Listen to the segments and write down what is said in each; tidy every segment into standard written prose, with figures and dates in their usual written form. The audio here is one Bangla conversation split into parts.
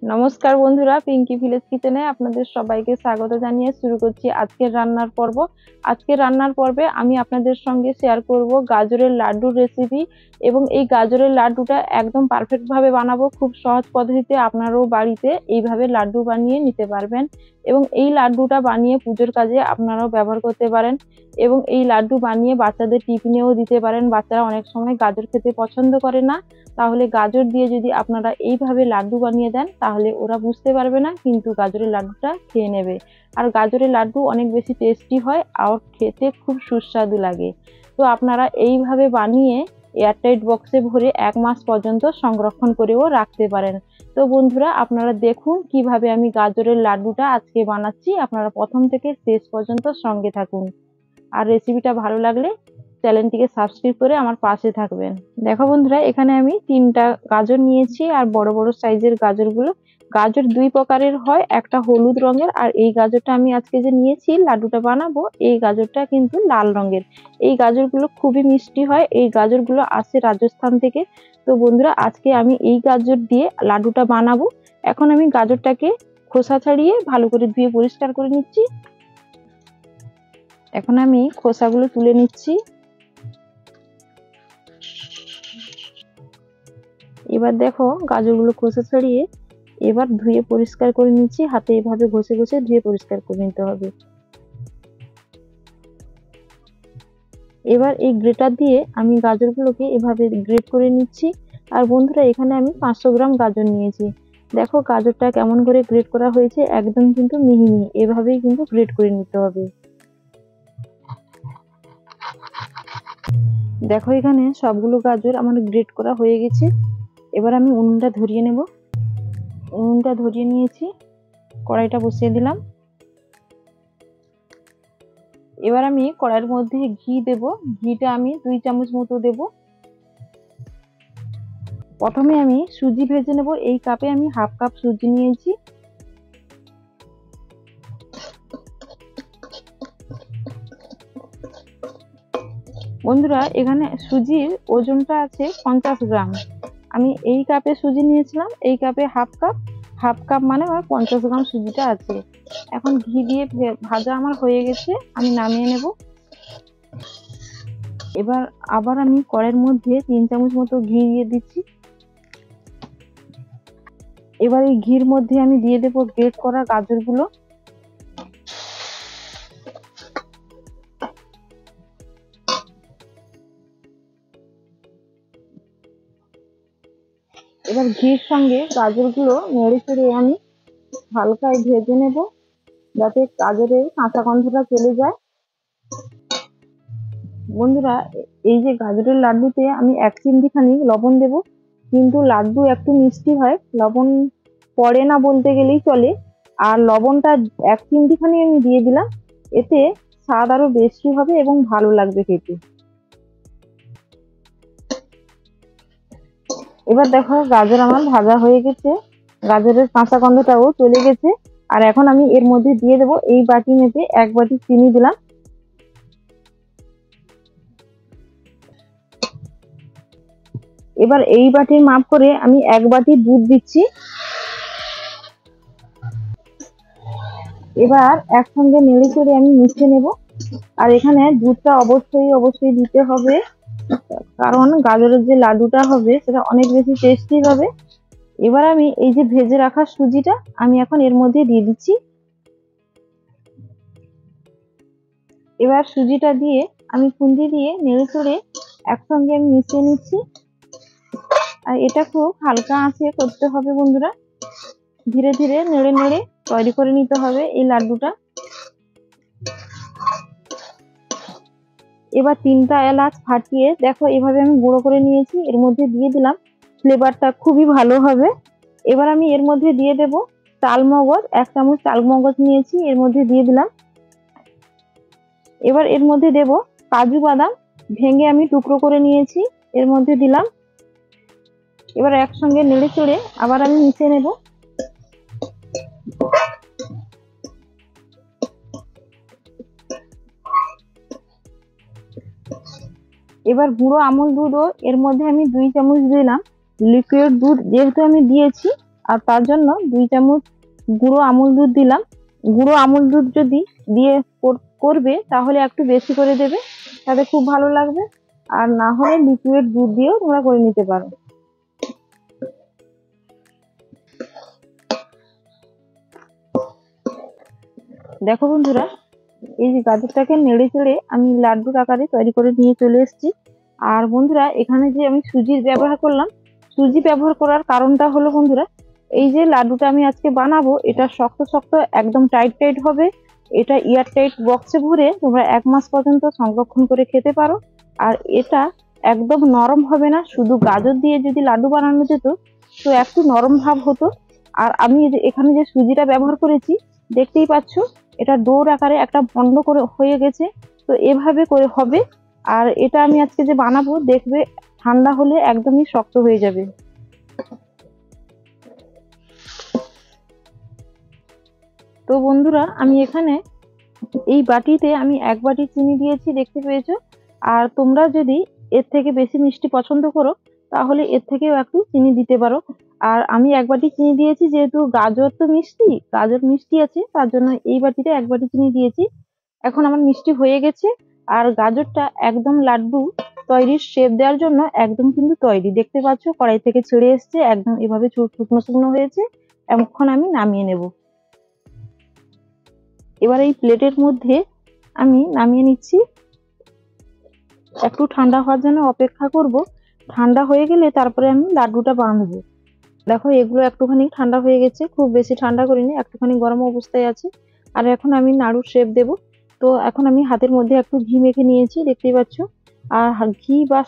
নমস্কার বন্ধুরা, পিঙ্কি ভিলেজ কিচেনে আপনাদের সবাইকে স্বাগত জানিয়ে শুরু করছি আজকের রান্নার পর্ব। আজকের রান্নার পর্বে আমি আপনাদের সঙ্গে শেয়ার করব গাজরের লাড্ডুর রেসিপি। এবং এই গাজরের লাড্ডুটা একদম পারফেক্ট ভাবে বানাবো। খুব সহজ পদ্ধতিতে আপনারাও বাড়িতে এইভাবে লাড্ডু বানিয়ে নিতে পারবেন এবং এই লাড্ডুটা বানিয়ে পুজোর কাজে আপনারাও ব্যবহার করতে পারেন এবং এই লাড্ডু বানিয়ে বাচ্চাদের টিফিনেও দিতে পারেন। বাচ্চারা অনেক সময় গাজর খেতে পছন্দ করে না, তাহলে গাজর দিয়ে যদি আপনারা এইভাবে লাড্ডু বানিয়ে দেন তাহলে ওরা বুঝতে পারবে না, কিন্তু গাজরের লাড্ডুটা খেয়ে নেবে। আর গাজরের লাড্ডু অনেক বেশি টেস্টি হয় আর খেতে খুব সুস্বাদু লাগে। তো আপনারা এইভাবে বানিয়ে এয়ারটাইট বক্সে ভরে 1 মাস পর্যন্ত সংরক্ষণ করেও রাখতে পারেন। তো বন্ধুরা, আপনারা দেখুন কিভাবে আমি গাজরের লাড্ডুটা আজকে বানাচ্ছি। আপনারা প্রথম থেকে শেষ পর্যন্ত সঙ্গে থাকুন। আর রেসিপিটা ভালো লাগলে চ্যানেলটিকে সাবস্ক্রাইব করে আমার পাশে থাকবেন। দেখো বন্ধুরা, এখানে আমি 3টা গাজর নিয়েছি আর বড় বড় সাইজের গাজরগুলো। গাজর 2 প্রকারের হয়, একটা হলুদ রঙের আর এই গাজরটা আমি আজকে যে নিয়েছি লাড্ডুটা বানাবো এই গাজরটা কিন্তু লাল রঙের। এই গাজরগুলো খুবই মিষ্টি হয়, এই গাজরগুলো আসে রাজস্থান থেকে। তো বন্ধুরা, আজকে আমি এই গাজর দিয়ে লাড্ডুটা বানাবো। এখন আমি গাজরটাকে খোসা ছাড়িয়ে ভালো করে ধুয়ে পরিষ্কার করে নিচ্ছি। এখন আমি খোসাগুলো তুলে নিচ্ছি। এবার দেখো গাজরগুলো খোসা ছাড়িয়ে এবার ধুয়ে পরিষ্কার করে নিচ্ছি। হাতে এভাবে ঘষে ঘষে ধুয়ে পরিষ্কার করে নিতে হবে। এবার এই গ্রেটার দিয়ে আমি গাজরগুলোকে এভাবে গ্রেট করে নিচ্ছি। আর বন্ধুরা, এখানে আমি 500 গ্রাম গাজর নিয়েছি। দেখো গাজরটা কেমন করে গ্রেট করা হয়েছে, একদম কিন্তু মিহি মিহি, এভাবেই কিন্তু গ্রেট করে নিতে হবে। দেখো এখানে সবগুলো গাজর আমার গ্রেট করা হয়ে গেছে। এবার আমি উনুনটা ধরিয়ে নেব। উনুনটা ধরিয়ে নিয়েছি, কড়াইটা বসিয়ে দিলাম। এবার আমি কড়াইয়ের মধ্যে ঘি দেব। ঘিটা আমি 2 চামচ মতো দেব। প্রথমে আমি সুজি ভেজে নেব। এই কাপে আমি হাফ কাপ সুজি নিয়েছি। বন্ধুরা, এখানে সুজির ওজনটা আছে 50 গ্রাম। আমি এই কাপে সুজি নিয়েছিলাম, এই কাপে হাফ কাপ মানে আমার 50 গ্রাম সুজিটা আছে। এখন ঘি দিয়ে ভাজা আমার হয়ে গেছে, আমি নামিয়ে নেব। এবার আবার আমি কড়াইয়ের মধ্যে 3 চামচ মতো ঘি দিয়ে দিচ্ছি। এবার এই ঘির মধ্যে আমি দিয়ে দেবো গ্রেট করা গাজরগুলো। এবার ঘির সঙ্গে গাজরগুলো নেড়ে চেড়ে আমি হালকা ভেজে নেব, যাতে গাজরের কাঁচা গন্ধটা চলে যায়। বন্ধুরা, এই যে গাজরের লাড্ডুতে আমি 1 চিমটি খানি লবণ দেব, কিন্তু লাড্ডু একটু মিষ্টি হয়, লবণ পড়ে না বলতে গেলেই চলে। আর লবণটা 1 চিমটি খানি আমি দিয়ে দিলাম, এতে স্বাদ আরো বেশি হবে এবং ভালো লাগবে খেতে। এবার দেখো গাজর আমার ভাজা হয়ে গেছে, গাজরের কাঁচা গন্ধটাও চলে গেছে। আর এখন আমি এর মধ্যে দিয়ে দেবো এই বাটি মেপে 1 বাটি চিনি দিলাম। এবার এই বাটির মাপ করে আমি 1 বাটি দুধ দিচ্ছি। এবার একসঙ্গে নেড়ে চেড়ে আমি মিশিয়ে নেব। আর এখানে দুধটা অবশ্যই দিতে হবে, কারণ গাজরের যে লাড্ডুটা হবে সেটা অনেক বেশি টেস্টি হবে। এবার আমি এই যে ভেজে রাখা সুজিটা আমি এখন এর মধ্যে দিয়ে দিচ্ছি। এবার সুজিটা দিয়ে আমি খুন্তি দিয়ে নেড়ে চেড়ে একসঙ্গে আমি মিশিয়ে নিচ্ছি। আর এটা খুব হালকা আঁচে করতে হবে বন্ধুরা, ধীরে ধীরে নেড়ে নেড়ে তৈরি করে নিতে হবে এই লাড্ডুটা। এবার 3টা এলাচ ফাটিয়ে দেখো এভাবে আমি গুঁড়ো করে নিয়েছি, এর মধ্যে দিয়ে দিলাম। ফ্লেভারটা খুবই ভালো হবে। এবার আমি এর মধ্যে দিয়ে দেব চালমগজ, 1 চামচ চালমগজ নিয়েছি, এর মধ্যে দিয়ে দিলাম। এবার এর মধ্যে দেব কাজু বাদাম, ভেঙে আমি টুকরো করে নিয়েছি, এর মধ্যে দিলাম। এবার একসঙ্গে নেড়ে চেড়ে আবার আমি মিশিয়ে নেব। এবার গুঁড়ো আমল দুধও এর মধ্যে আমি 2 চামচ দিলাম। লিকুইড দুধ যেহেতু আমি দিয়েছি আর তার জন্য 2 চামচ গুঁড়ো আমুল দুধ দিলাম। গুঁড়ো আমুল দুধ যদি দিয়ে করবে তাহলে একটু বেশি করে দেবে, তাতে খুব ভালো লাগবে। আর না হলে লিকুইড দুধ দিয়েও তোমরা করে নিতে পারো। দেখো বন্ধুরা, এই যে গাজরটাকে নেড়ে চেড়ে আমি লাড্ডুর আকারে তৈরি করে নিয়ে চলে এসেছি। আর বন্ধুরা, এখানে যে আমি সুজির ব্যবহার করলাম, সুজি ব্যবহার করার কারণটা হলো বন্ধুরা, এই যে লাড্ডুটা আমি আজকে বানাবো এটা শক্ত শক্ত একদম টাইট টাইট হবে। এটা এয়ার টাইট বক্সে ভরে তোমরা 1 মাস পর্যন্ত সংরক্ষণ করে খেতে পারো। আর এটা একদম নরম হবে না। শুধু গাজর দিয়ে যদি লাড্ডু বানানো যেত তো একটু নরম ভাব হতো। আর আমি এখানে যে সুজিটা ব্যবহার করেছি দেখতেই পাচ্ছ, এটা ডোর আকারে একটা বন্ধ করে হয়ে গেছে। তো এভাবে করে হবে। আর এটা আমি আজকে যে বানাবো দেখবে ঠান্ডা হলে একদমই শক্ত হয়ে যাবে। তো বন্ধুরা, আমি এখানে এই বাটিতে আমি 1 বাটি চিনি দিয়েছি, দেখতে পেয়েছো। আর তোমরা যদি এর থেকে বেশি মিষ্টি পছন্দ করো তাহলে এর থেকেও একটু চিনি দিতে পারো। আর আমি 1 বাটি চিনি দিয়েছি, যেহেতু গাজর তো মিষ্টি, গাজর মিষ্টি আছে, তার জন্য এই বাটিতে 1 বাটি চিনি দিয়েছি। এখন আমার মিষ্টি হয়ে গেছে। আর গাজরটা একদম লাড্ডু তৈরির শেপ দেওয়ার জন্য একদম কিন্তু তৈরি। দেখতে পাচ্ছ কড়াই থেকে ছেড়ে এসছে, একদম এভাবে শুকনো শুকনো হয়েছে। এখন আমি নামিয়ে নেব। এবার এই প্লেটের মধ্যে আমি নামিয়ে নিচ্ছি। একটু ঠান্ডা হওয়ার জন্য অপেক্ষা করব। ঠান্ডা হয়ে গেলে তারপরে আমি লাড্ডুটা বানাবো। দেখো, এগুলো একটুখানি ঠান্ডা হয়ে গেছে, খুব বেশি ঠান্ডা করিনি, একটুখানি গরম অবস্থায় আছে। আর এখন আমি নাড়ুর শেপ দেব। তো এখন আমি হাতের মধ্যে একটু ঘি মেখে নিয়েছি, দেখতেই পাচ্ছ। আর ঘি বা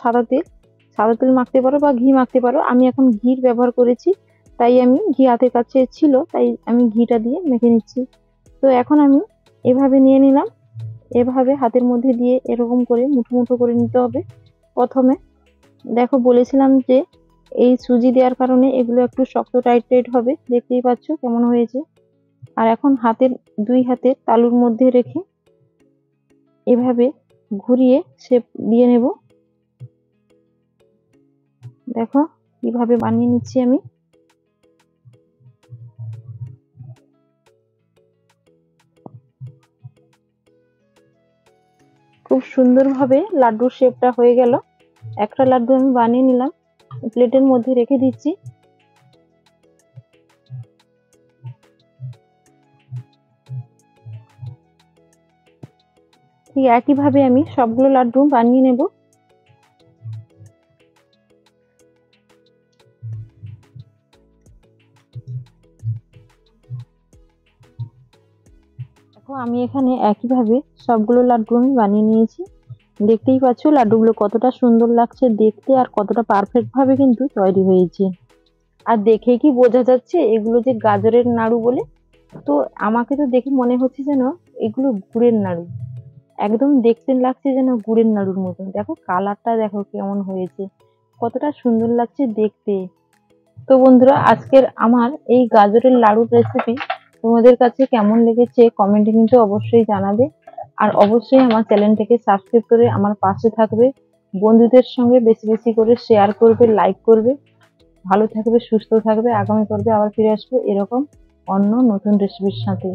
সাদা তেল মাখতে পারো বা ঘি মাখতে পারো। আমি এখন ঘির ব্যবহার করেছি, তাই আমি ঘি হাতের কাছে ছিল তাই আমি ঘিটা দিয়ে মেখে নিচ্ছি। তো এখন আমি এভাবে নিয়ে নিলাম। এভাবে হাতের মধ্যে দিয়ে এরকম করে মুঠো মুঠো করে নিতে হবে প্রথমে। দেখো, বলেছিলাম যে এই সুজি দেওয়ার কারণে এগুলো একটু শক্ত টাইট টাইট হবে, দেখতেই পাচ্ছ কেমন হয়েছে। আর এখন দুই হাতের তালুর মধ্যে রেখে এভাবে ঘুরিয়ে শেপ দিয়ে নেব। দেখো কিভাবে বানিয়ে নিচ্ছি আমি। খুব সুন্দরভাবে লাড্ডুর শেপটা হয়ে গেল। একটা লাড্ডু আমি বানিয়ে নিলাম, প্লেটের মধ্যে রেখে দিচ্ছি। ঠিক একইভাবে আমি সবগুলো লাড্ডু বানিয়ে নেব। দেখো, আমি এখানে একইভাবে সবগুলো লাড্ডু আমি বানিয়ে নিয়েছি। দেখতেই পাচ্ছ লাড্ডুগুলো কতটা সুন্দর লাগছে দেখতে, আর কতটা পারফেক্ট ভাবে কিন্তু তৈরি হয়েছে। আর দেখে কি বোঝা যাচ্ছে এগুলো যে গাজরের নাড়ু বলে? তো আমাকে তো দেখে মনে হচ্ছে যেন এগুলো গুড়ের নাড়ু। একদম দেখতে লাগছে যেন গুড়ের নাড়ুর মতন। দেখো কালারটা দেখো কেমন হয়েছে, কতটা সুন্দর লাগছে দেখতে। তো বন্ধুরা, আজকের আমার এই গাজরের লাড়ুর রেসিপি তোমাদের কাছে কেমন লেগেছে কমেন্টে কিন্তু অবশ্যই জানাবে। আর অবশ্যই আমার চ্যানেলটাকে সাবস্ক্রাইব করে আমার পাশে থাকবে। বন্ধুদের সঙ্গে বেশি বেশি করে শেয়ার করবে, লাইক করবে। ভালো থাকবে, সুস্থ থাকবে। আগামী পর্বে আবার ফিরে আসবো এরকম অন্য নতুন রেসিপির সাথে।